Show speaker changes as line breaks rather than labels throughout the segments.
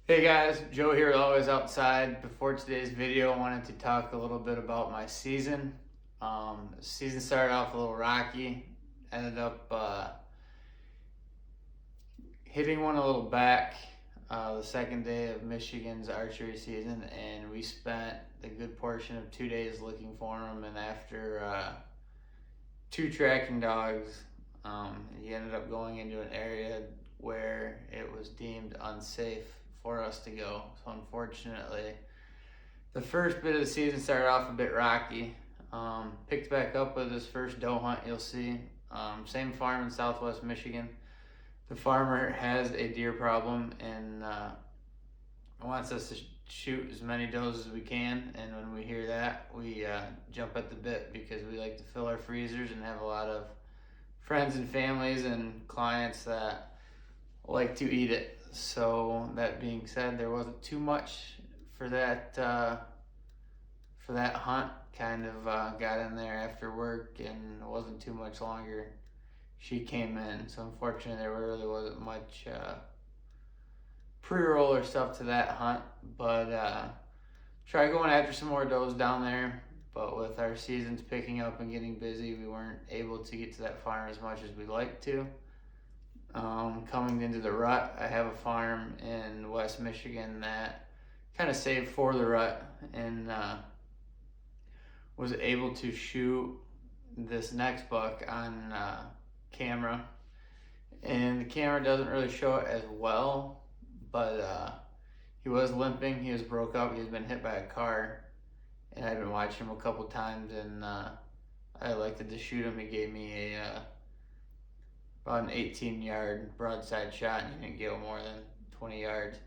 Hey guys, Joe here with Always Outside. Before today's video, I wanted to talk a little bit about my season. Season started off a little rocky. Ended up hitting one a little back the second day of Michigan's archery season, and we spent a good portion of 2 days looking for him. And after two tracking dogs, he ended up going into an area where it was deemed unsafe for us to go. So unfortunately, the first bit of the season started off a bit rocky. Picked back up with his first doe hunt, you'll see. Same farm in southwest Michigan. The farmer has a deer problem and wants us to shoot as many does as we can. And when we hear that, we jump at the bit because we like to fill our freezers and have a lot of friends and families and clients that like to eat it. So that being said, there wasn't too much for that hunt. Kind of got in there after work, and it wasn't too much longer. She came in, so unfortunately there really wasn't much pre-roll or stuff to that hunt. But try going after some more does down there. But with our seasons picking up and getting busy, we weren't able to get to that farm as much as we'd like to. Coming into the rut, I have a farm in West Michigan that kind of saved for the rut and was able to shoot this next buck on camera. And the camera doesn't really show it as well, but he was limping, he was broke up, he was been hit by a car, and I've been watching him a couple times, and I elected to shoot him. He gave me about an 18-yard broadside shot, and he didn't go more than 20 yards.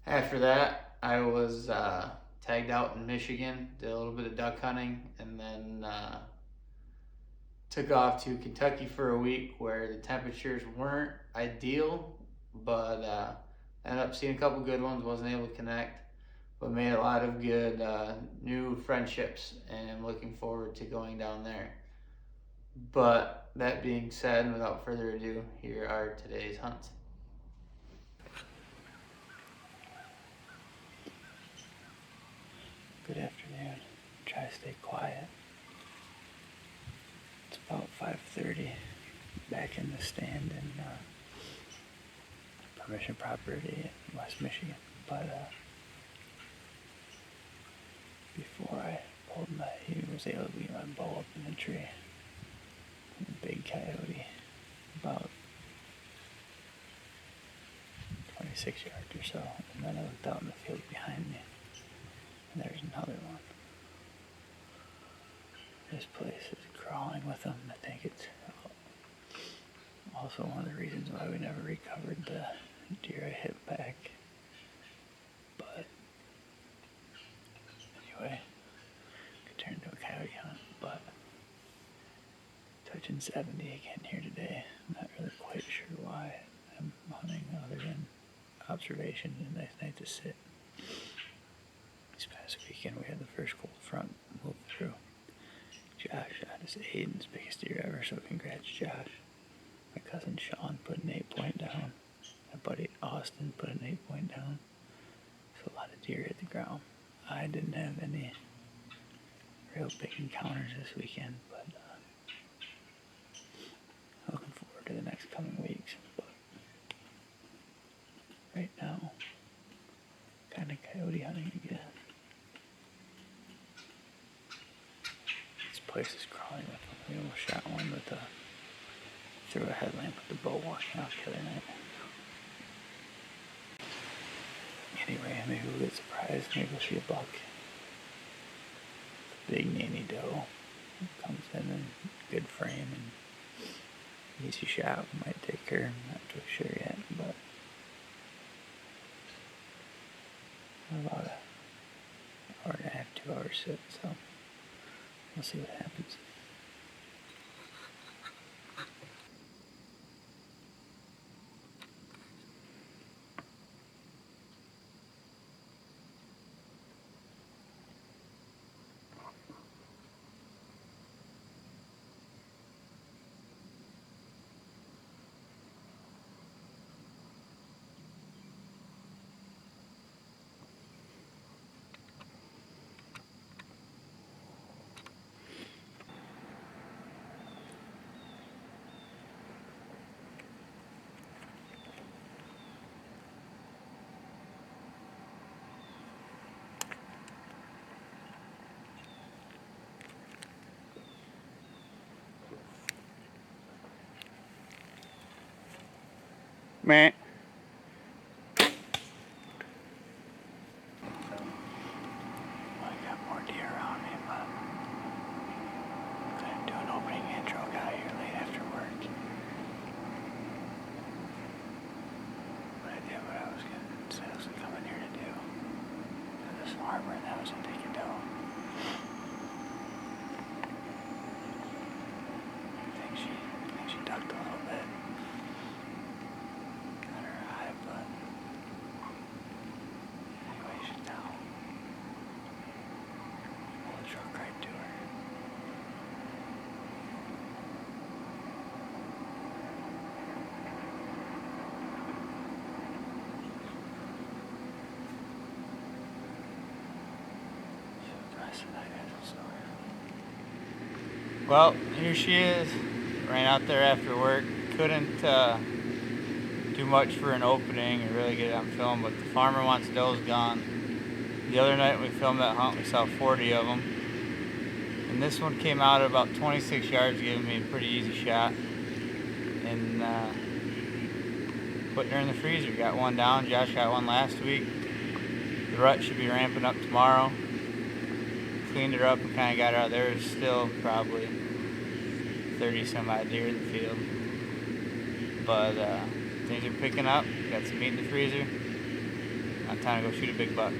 After that, I was tagged out in Michigan, did a little bit of duck hunting, and then took off to Kentucky for a week where the temperatures weren't ideal, but ended up seeing a couple good ones. Wasn't able to connect, but made a lot of good new friendships, and I'm looking forward to going down there. But that being said, without further ado, here are today's hunts.
Good afternoon. Try to stay quiet. It's about 5:30. Back in the stand in permission property in West Michigan. But before I pulled he was able to get my bow up in the tree. A big coyote, about 26 yards or so. And then I looked out in the field behind me, and there's another one. This place is crawling with them. I think it's also one of the reasons why we never recovered the deer I hit back. But anyway, could turn into a coyote hunt, but touching 70 again here today. I'm not really quite sure why I'm hunting other than observation and a nice night to sit. This past weekend we had the first cold front move through. Josh shot his Aiden's biggest deer ever, so congrats, Josh. My cousin Sean put an 8-point down. My buddy Austin put an 8-point down. So a lot of deer hit the ground. I didn't have any real big encounters this weekend, but looking forward to the next coming weeks. But right now, kind of coyote hunting again. This place is crawling with them. We almost shot one with through a headlamp with the bow walking out the other night. Anyway, maybe we'll get surprised. Maybe we'll see a buck. Big nanny doe comes in good frame and easy shot. We might take her. I'm not too sure yet, but about an hour and a half, 2 hours sit, so we'll see what happens.
Man.
I got more deer around me, but couldn't do an opening intro. Got here late after work. But I did what I was coming here to do. To this harbor, and that was to take a doe. I think she ducked a little bit. Got her eye, but anyway, she's down. Pull the truck right to her. Well, here she is. Ran out there after work. Couldn't do much for an opening or really get it on film, but the farmer wants does gone. The other night we filmed that hunt, we saw 40 of them. And this one came out at about 26 yards, giving me a pretty easy shot. And putting her in the freezer. Got one down. Josh got one last week. The rut should be ramping up tomorrow. Cleaned her up and kind of got her out. There's still probably 30 some odd deer in the field. But things are picking up. Got some meat in the freezer. Now time to go shoot a big buck.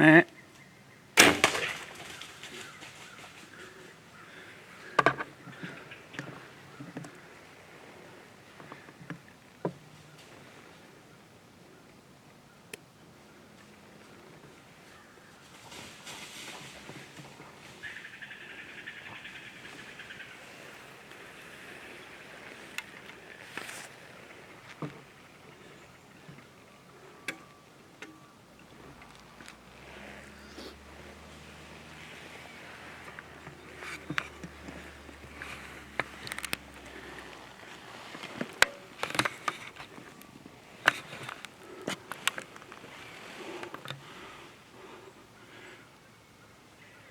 Meh.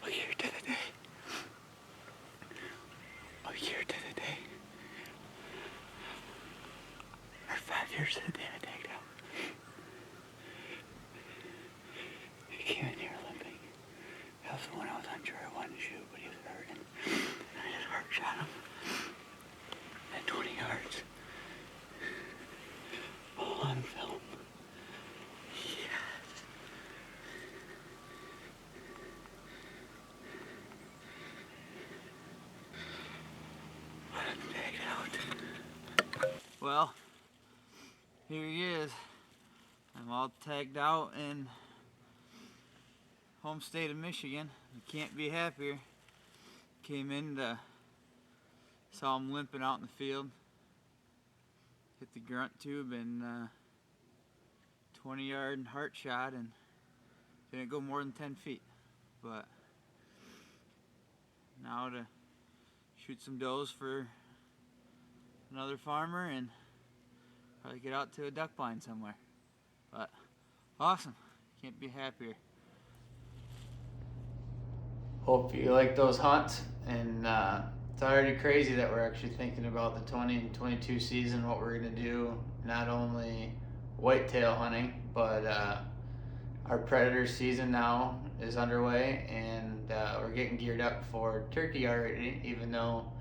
A year to the day. A year to the day. Or 5 years to the day I tagged out. He came in here limping. That was the one I was unsure I wanted to shoot, but he was hurting. And I just heart shot him. At 20 yards. All on film. Yes. I'm tagged out. Well, here he is. I'm all tagged out in home state of Michigan. You can't be happier. Came in to saw him limping out in the field. Hit the grunt tube and 20-yard heart shot and didn't go more than 10 feet. But now to shoot some does for another farmer and probably get out to a duck blind somewhere. But awesome. Can't be happier.
Hope you like those hunts, and it's already crazy that we're actually thinking about the 20 and 22 season, what we're going to do, not only whitetail hunting, but our predator season now is underway, and we're getting geared up for turkey already, even though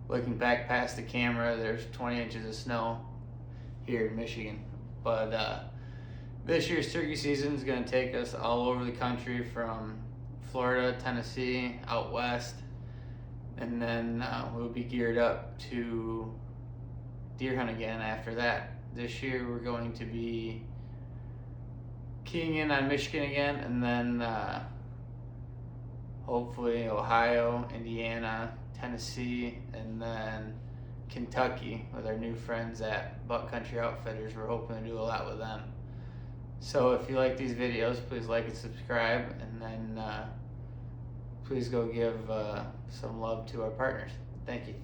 looking back past the camera, there's 20 inches of snow here in Michigan. But this year's turkey season is going to take us all over the country, from Florida, Tennessee, out west, and then we'll be geared up to deer hunt again after that. This year we're going to be keying in on Michigan again, and then hopefully Ohio, Indiana, Tennessee, and then Kentucky with our new friends at Buck Country Outfitters. We're hoping to do a lot with them. So if you like these videos, please like and subscribe, and then please go give some love to our partners. Thank you.